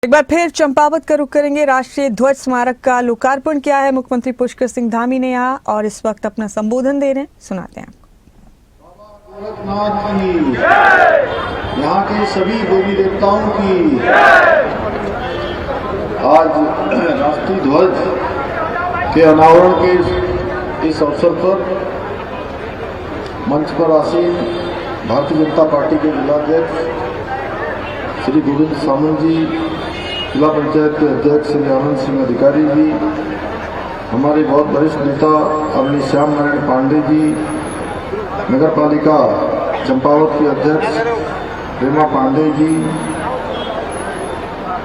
एक बार फिर चंपावत का रुख करेंगे। राष्ट्रीय ध्वज स्मारक का लोकार्पण किया है मुख्यमंत्री पुष्कर सिंह धामी ने यहाँ, और इस वक्त अपना संबोधन दे रहे हैं, सुनाते हैं आपको। यहाँ के सभी देवी देवताओं की आज राष्ट्रीय ध्वज के अनावरण के इस अवसर पर मंच पर आसीन भारतीय जनता पार्टी के जिलाध्यक्ष श्री गोविंद सामंत जी, जिला पंचायत के अध्यक्ष श्री आनंद सिंह अधिकारी जी, हमारे बहुत वरिष्ठ नेता आदरणीय श्याम नारायण पांडे जी, नगर पालिका चंपावत के अध्यक्ष रेमा पांडे जी,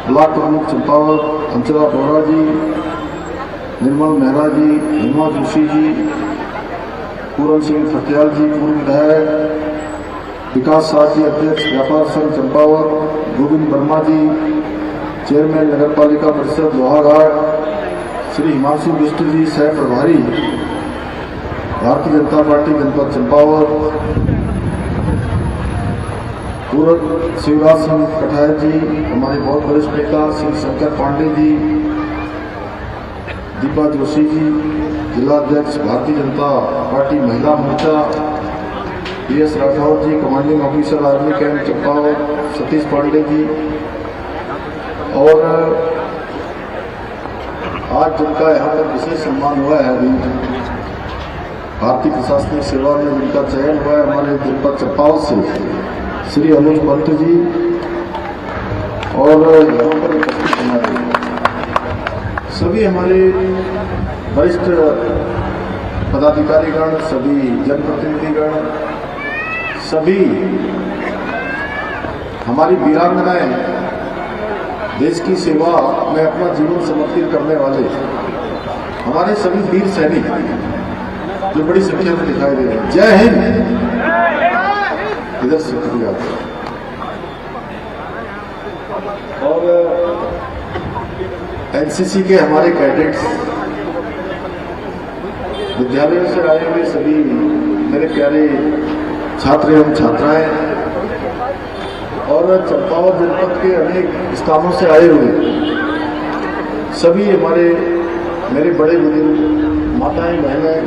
ब्लॉक प्रमुख चंपावत अंचला बोरा जी, निर्मल मेहरा जी, हेमा जोशी जी, पूरन सिंह फटियाल जी, पूर्व विधायक विकास साह जी, अध्यक्ष व्यापार संघ चंपावत गोविंद वर्मा जी, चेयरमैन नगर पालिका परिषद लोहाघाट श्री हिमांशु बिष्ट जी, सह प्रभारी भारतीय जनता पार्टी जनपद चंपावत पूर्व शिवराज सिंह कठायत जी, हमारे बहुत वरिष्ठ नेता श्री शंकर पांडे जी, दीपा जोशी जी, जिला अध्यक्ष भारतीय जनता पार्टी महिला मोर्चा PS Rathore ji, commanding officer army camp Champawat Satish Pandey ji, और आज जिनका यहाँ पर विशेष सम्मान हुआ है, अभी भारतीय प्रशासनिक सेवा में जिनका चयन हुआ है हमारे जनपद चंपावत से श्री अनुज पंत जी, और यहाँ पर उपस्थित हमारे सभी हमारे वरिष्ठ पदाधिकारीगण, सभी जनप्रतिनिधिगण, सभी हमारी वीरांगनाएं, देश की सेवा में अपना जीवन समर्पित करने वाले हमारे सभी वीर सैनिक जो बड़ी संख्या में दिखाई दे रहे हैं। जय हिंद। इधर शुक्रिया। और एनसीसी के हमारे कैडेट्स, विद्यालयों से आए हुए सभी मेरे प्यारे छात्र एवं छात्राएं, और चंपावत जनपद के अनेक स्थानों से आए हुए सभी हमारे मेरे बड़े बुजुर्ग, माताएं, बहनें,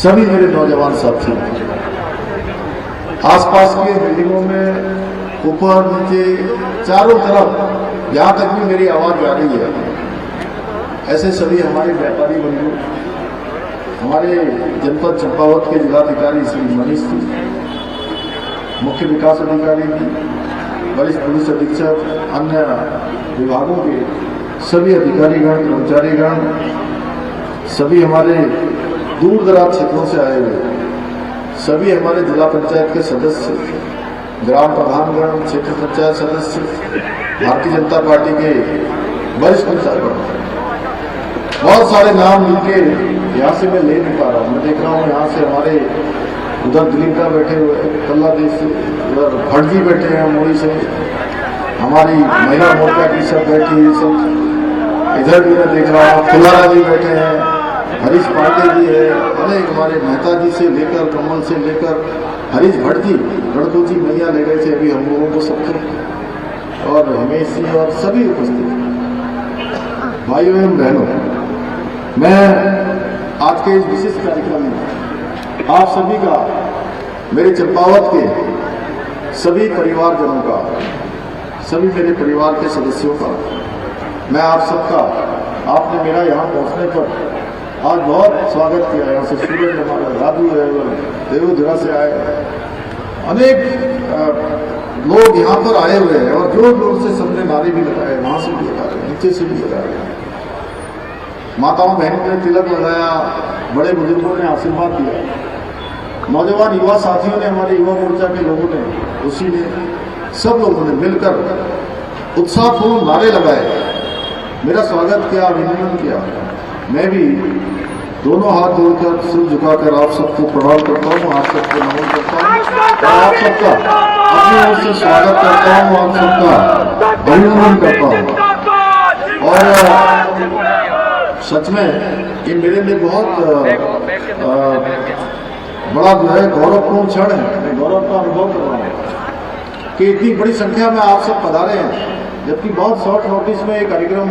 सभी मेरे नौजवान साथी, आसपास के बिल्डिंगों में ऊपर नीचे चारों तरफ यहाँ तक भी मेरी आवाज जा रही है, ऐसे सभी हमारे व्यापारी बंधु, हमारे जनपद चंपावत के जिलाधिकारी श्री मनीष जी, मुख्य विकास अधिकारी जी, वरिष्ठ पुलिस अधीक्षक, अन्य विभागों के सभी अधिकारीगण, कर्मचारीगण, सभी हमारे दूर दराज क्षेत्रों से आए हुए सभी हमारे जिला पंचायत के सदस्य, ग्राम प्रधानगण, क्षेत्र पंचायत सदस्य, भारतीय जनता पार्टी के वरिष्ठ नेतागण, बहुत सारे नाम मिलके यहाँ से मैं ले नहीं पा रहा हूँ। मैं देख रहा हूँ यहाँ से हमारे उधर दिल्ली का बैठे हुए कल्ला देश से, उधर भटजी बैठे हैं मोड़ी से, हमारी महिला मोर्चा की सब बैठी हुई सब, इधर भी मैं देख रहा हूँ फुलारा जी बैठे हैं, हरीश पांडे जी है, अनेक हमारे मेहता जी से लेकर कमल से लेकर हरीश भट्ट जी, लड़कों जी मैया ले गए थे अभी हम लोगों को सबको, और रमेश जी और सभी उपस्थित भाइयों एवं बहनों, मैं आज के इस विशेष कार्यक्रम में आप सभी का, मेरे चंपावत के सभी परिवारजनों का, सभी मेरे परिवार के सदस्यों का, मैं आप सबका, आपने मेरा यहाँ पहुँचने पर आज बहुत स्वागत किया। यहाँ से सूरज हमारा राजू है, देवधरा से आए, अनेक लोग यहाँ पर आए हुए हैं, और जोर जोर से सबने नारे भी लगाए, वहाँ से भी लगा रहे, नीचे से भी लगा रहे, माताओं बहनों ने तिलक लगाया, बड़े बुजुर्गों ने आशीर्वाद दिया, नौजवान युवा साथियों ने, हमारे युवा मोर्चा के लोगों ने, उसी ने, सब लोगों ने मिलकर उत्साहपूर्ण नारे लगाए, मेरा स्वागत किया, अभिनंदन किया। मैं भी दोनों हाथ जोड़कर, सिर झुकाकर आप सबको प्रणाम करता हूँ, आप सबको नमन करता हूँ, और आप सबका अपनी ओर से स्वागत करता हूँ, आप सबका अभिनंदन करता हूँ। और सच में ये मेरे लिए बहुत बड़ा जो है गौरवपूर्ण क्षण है, मैं गौरव का अनुभव कर रहा हूँ कि इतनी बड़ी संख्या में आप सब पधारे हैं। जबकि बहुत शॉर्ट नोटिस में ये कार्यक्रम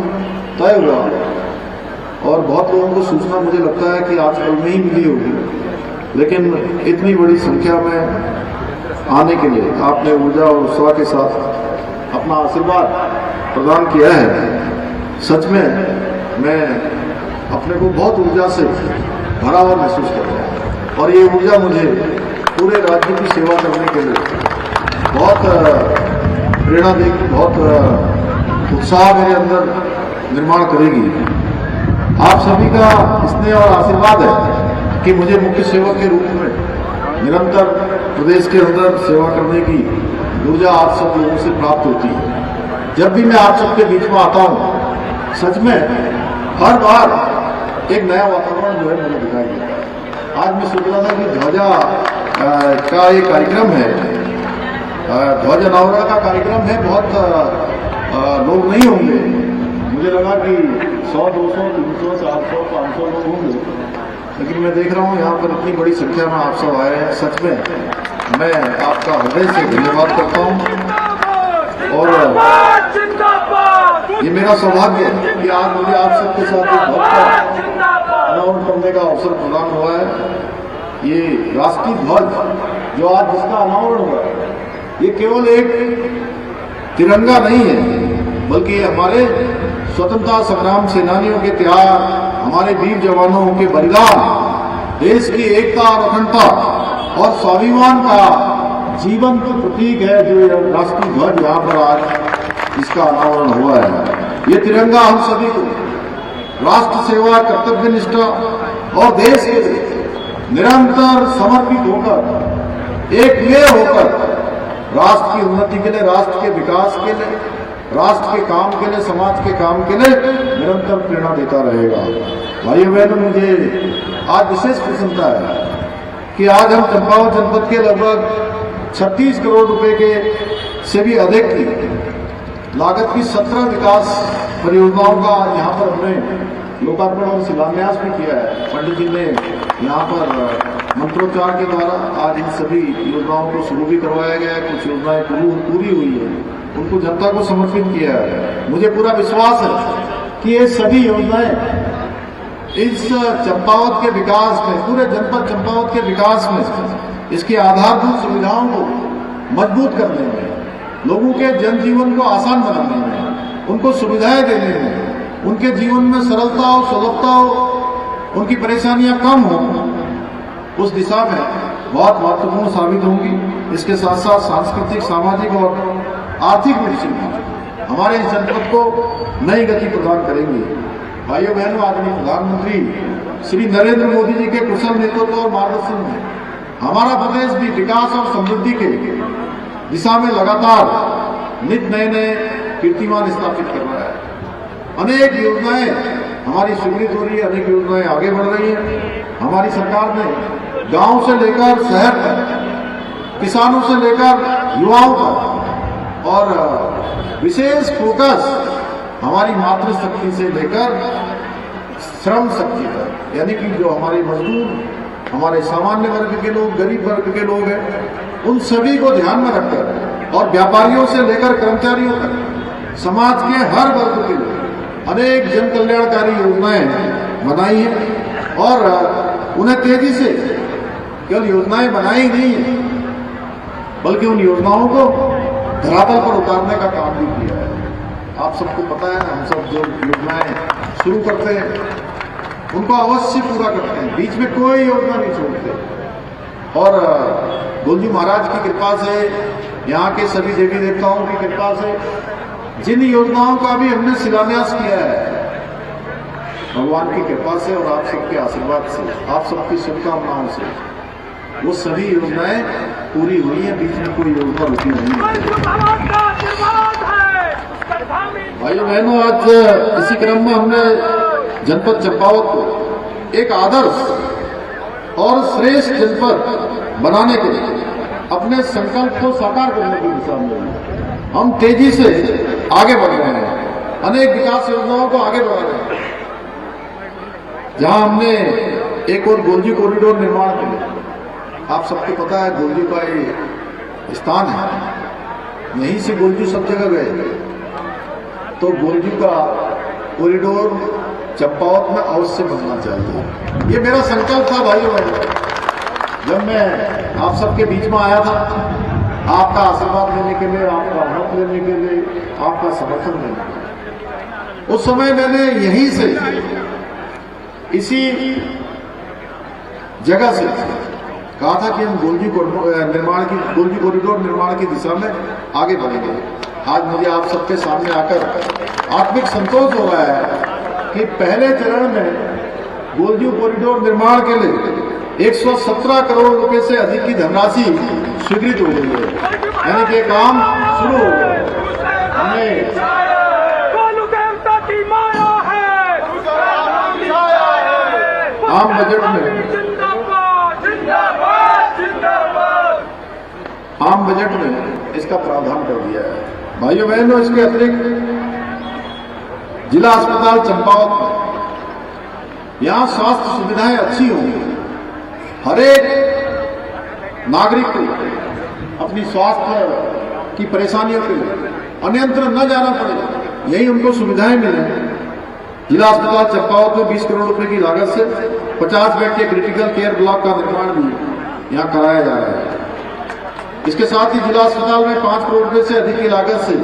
तय हुआ और बहुत लोगों को सूचना मुझे लगता है कि आज कल में ही मिली होगी, लेकिन इतनी बड़ी संख्या में आने के लिए आपने ऊर्जा और उत्साह के साथ अपना आशीर्वाद प्रदान किया है। सच में मैं अपने को बहुत ऊर्जा से भरा हुआ महसूस कर रहा हूँ और ये ऊर्जा मुझे पूरे राज्य की सेवा करने के लिए बहुत प्रेरणा देगी, बहुत उत्साह मेरे अंदर निर्माण करेगी। आप सभी का स्नेह और आशीर्वाद है कि मुझे मुख्य सेवक के रूप में निरंतर प्रदेश के अंदर सेवा करने की ऊर्जा आप सब लोगों से प्राप्त होती है। जब भी मैं आप सबके बीच में आता हूँ, सच में हर बार एक नया वातावरण जो है मुझे दिखाई देता है। आज मैं सोच रहा था कि ध्वजा का एक कार्यक्रम है, ध्वज अनावरण का कार्यक्रम है, बहुत लोग नहीं होंगे। मुझे लगा कि 100, 200, 300, 400, 500 लोग होंगे, लेकिन मैं देख रहा हूँ यहाँ पर इतनी बड़ी संख्या में आप सब आए हैं। सच में मैं आपका हृदय से धन्यवाद करता हूँ और ये मेरा सौभाग्य है कि आज मुझे आप सबके साथ एक ध्वज का अनावरण करने का अवसर प्रदान हुआ है। ये राष्ट्रीय ध्वज जो आज जिसका अनावरण हुआ है, ये केवल एक तिरंगा नहीं है, बल्कि हमारे स्वतंत्रता संग्राम सेनानियों के त्याग, हमारे वीर जवानों के बलिदान, देश की एकता और अखंडता और स्वाभिमान का जीवंत प्रतीक है। जो राष्ट्रीय ध्वज यहाँ पर आज इसका अनावरण हुआ है, ये तिरंगा हम सभी को राष्ट्र सेवा, कर्तव्य निष्ठा और देश के लिए निरंतर समर्पित होकर, एक में होकर राष्ट्र की उन्नति के लिए, राष्ट्र के विकास के लिए, राष्ट्र के काम के लिए, समाज के काम के लिए निरंतर प्रेरणा देता रहेगा। भाइयों बहनों, मुझे आज विशेष प्रसन्नता है कि आज हम चंपावत जनपद के लगभग 36 करोड़ रुपए के से भी अधिक की लागत की 17 विकास परियोजनाओं का यहाँ पर हमने लोकार्पण और शिलान्यास भी किया है। पंडित जी ने यहाँ पर मंत्रोच्चार के द्वारा आज इन सभी योजनाओं को शुरू भी करवाया गया है। कुछ योजनाएं पूरी हुई है, उनको जनता को समर्पित किया है। मुझे पूरा विश्वास है कि ये सभी योजनाएं इस चंपावत के विकास में, पूरे जनपद चंपावत के विकास में, इसकी आधारभूत सुविधाओं को मजबूत करने में, लोगों के जनजीवन को आसान बनाने में, उनको सुविधाएं देने में, उनके जीवन में सरलता हो, सुलभता हो, उनकी परेशानियां कम हो, उस दिशा में बहुत महत्वपूर्ण साबित होंगी। इसके साथ साथ सांस्कृतिक, सामाजिक और आर्थिक रूप से हमारे इस जनपद को नई गति प्रदान करेंगे। भाइयों बहनों, आदरणीय प्रधानमंत्री श्री नरेंद्र मोदी जी के कुशल नेतृत्व और मार्गदर्शन में हमारा प्रदेश भी विकास और समृद्धि के दिशा में लगातार नित नए कीर्तिमान स्थापित कर रहा है। अनेक योजनाएं हमारी स्वीकृत हो रही है, अनेक योजनाएं आगे बढ़ रही हैं। हमारी सरकार ने गांव से लेकर शहर तक, किसानों से लेकर युवाओं तक और विशेष फोकस हमारी मातृशक्ति से लेकर श्रम शक्ति तक, यानी कि जो हमारे मजदूर, हमारे सामान्य वर्ग के लोग, गरीब वर्ग के लोग हैं, उन सभी को ध्यान में रखकर और व्यापारियों से लेकर कर्मचारियों तक समाज के हर वर्ग के लिए अनेक जन कल्याणकारी योजनाएं बनाई हैं और उन्हें तेजी से केवल योजनाएं बनाई नहीं है, बल्कि उन योजनाओं को धरातल पर उतारने का काम भी किया है। आप सबको पता है, हम सब जो योजनाएं शुरू करते हैं उनको अवश्य पूरा करते हैं, बीच में कोई योजना नहीं छोड़ते। और गोलजी महाराज की कृपा से, यहाँ के सभी देवी देवताओं की कृपा से जिन योजनाओं का भी हमने शिलान्यास किया है, भगवान की कृपा से और आप सबके आशीर्वाद से, आप सबकी शुभकामनाओं से, वो सभी योजनाएं पूरी हुई हैं, बीच में कोई योजना रुकी नहीं है। भाइयों बहनों, आज इसी क्रम में हमने जनपद चंपावत को एक आदर्श और श्रेष्ठ जनपद बनाने के लिए अपने संकल्प को साकार करने की दिशा में हम तेजी से आगे बढ़ रहे हैं। अनेक विकास योजनाओं को आगे बढ़ा रहे हैं। जहां हमने एक और गोलजी कॉरिडोर निर्माण किया, आप सबको पता है गोलजी का ये स्थान है, यहीं से गोलजी सब जगह गए तो गोलजी का कॉरिडोर चंपावत में अवश्य बनना चाहिए। ये मेरा संकल्प था भाइयों। जब मैं आप सबके बीच में आया था, आपका आशीर्वाद लेने के लिए, आपका मत लेने के लिए, आपका समर्थन लेने के लिए, उस समय मैंने यहीं से, इसी जगह से कहा था कि हम गोलजी कॉरिडोर निर्माण की दिशा में आगे बढ़ेंगे। आज मुझे आप सबके सामने आकर आत्मिक संतोष हो रहा है कि पहले चरण में गोलजी कॉरिडोर निर्माण के लिए 117 करोड़ रुपए से अधिक की धनराशि स्वीकृत हो गई है, यानी कि काम शुरू हो गया है। हमें आम बजट में इसका प्रावधान कर दिया है। भाइयों बहनों, इसके अतिरिक्त जिला अस्पताल चंपावत में यहां स्वास्थ्य सुविधाएं अच्छी होंगी। हर एक नागरिक को अपनी स्वास्थ्य की परेशानियों के लिए अन्यत्र न जाना पड़े, यही उनको सुविधाएं मिले। जिला अस्पताल चंपावत में 20 करोड़ रुपए की लागत से 50 बेड के क्रिटिकल केयर ब्लॉक का निर्माण भी यहां कराया जा रहा है। इसके साथ ही जिला अस्पताल में 5 करोड़ रुपए से अधिक की लागत से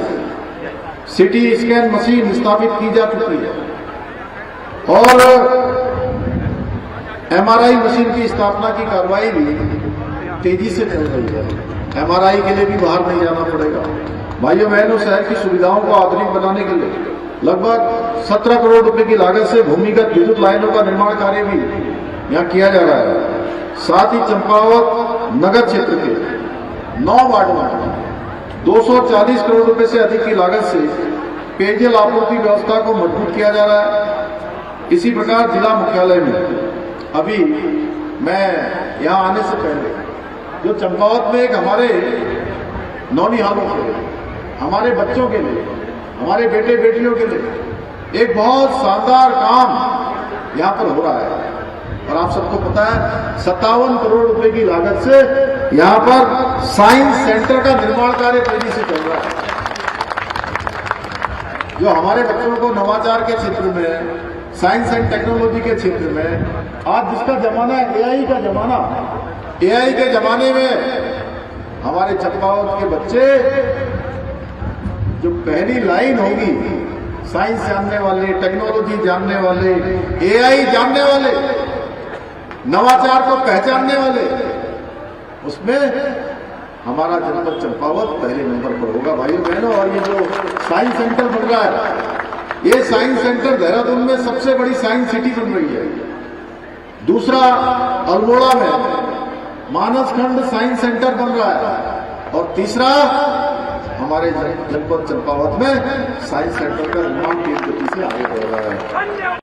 सीटी स्कैन मशीन स्थापित की जा चुकी है और एमआरआई मशीन की स्थापना की कार्रवाई भी तेजी से चल रही है। एमआरआई के लिए भी बाहर नहीं जाना पड़ेगा। भाइयों बहनों, शहर की सुविधाओं को आधुनिक बनाने के लिए लगभग 17 करोड़ रुपए की लागत से भूमिगत विद्युत लाइनों का निर्माण कार्य भी यहाँ किया जा रहा है। साथ ही चंपावत नगर क्षेत्र के 9 वार्डों में 240 करोड़ रुपए से अधिक की लागत से पेयजल आपूर्ति व्यवस्था को मजबूत किया जा रहा है। इसी प्रकार जिला मुख्यालय में अभी मैं यहाँ आने से पहले जो चंपावत में एक हमारे नौनिहालों के लिए, हमारे बच्चों के लिए, हमारे बेटे बेटियों के लिए एक बहुत शानदार काम यहाँ पर हो रहा है और आप सबको पता है 57 करोड़ रुपए की लागत से यहाँ पर साइंस सेंटर का निर्माण कार्य तेजी से चल रहा है। जो हमारे बच्चों को नवाचार के क्षेत्र में, साइंस एंड टेक्नोलॉजी के क्षेत्र में, आज जिसका जमाना है एआई का जमाना, एआई के जमाने में हमारे चंपावत के बच्चे जो पहली लाइन होगी, साइंस जानने वाले, टेक्नोलॉजी जानने वाले, एआई जानने वाले, नवाचार को पहचानने वाले, उसमें हमारा जनपद चंपावत पहले नंबर पर होगा। भाइयों बहनों, और ये जो साइंस सेंटर बन रहा है, ये साइंस सेंटर देहरादून में सबसे बड़ी साइंस सिटी बन रही है। दूसरा अल्मोड़ा में मानसखंड साइंस सेंटर बन रहा है और तीसरा हमारे जनपद चंपावत में साइंस सेंटर का निर्माण तेज गति से आगे बढ़ रहा है।